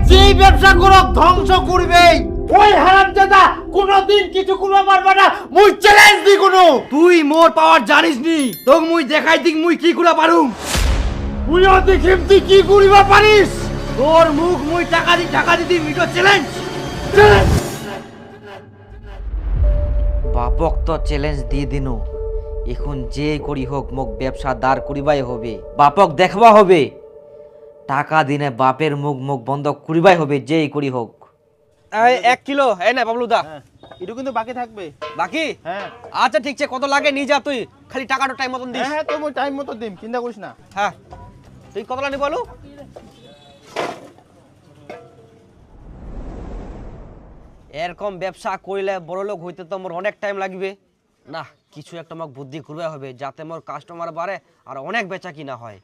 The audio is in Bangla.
যেই ব্যবসা করো ধ্বংস করবে। ওই হারামজাদা কোনোদিন কিছু করতে পারবে না। মুই চ্যালেঞ্জ দি কোনো। তুই মোর পাওয়ার জানিস নি, তোক মুই দেখাই দিক মুই কি কুলা পারুম। মুইও দেখিম তুই কি করিবা পারিস। তোর মুখ মুই টাকা দিতি মিটো চ্যালেঞ্জ। বাপক তো চ্যালেঞ্জ দিয়ে দিনু, এখন যে করি হোক মোক ব্যবসা দাঁড় করিবাই হবে। বাপক দেখবা হবে, টাকা দিনে বাপের মুখ মুখ বন্ধ করিবাই হবে যেই করি হোক। 1 কিলো এই না বাবলুদা। এটা কিন্তু বাকি থাকবে। বাকি? হ্যাঁ আচ্ছা ঠিক আছে, কত লাগে নিয়ে যা, তুই খালি টাকাটা টাইম মতন দিস। হ্যাঁ তুমি টাইম মতো দিম, চিন্তা করিস না। হ্যাঁ তুই কতলা নি বলু। এরকম ব্যবসা করিলে বড় লোক হইতে তো মোর অনেক টাইম লাগবে না। কিছু একটা আমাকে বুদ্ধি করবে হবে যাতে মোর কাস্টমার বাড়ে আর অনেক বেচা কিনা হয়।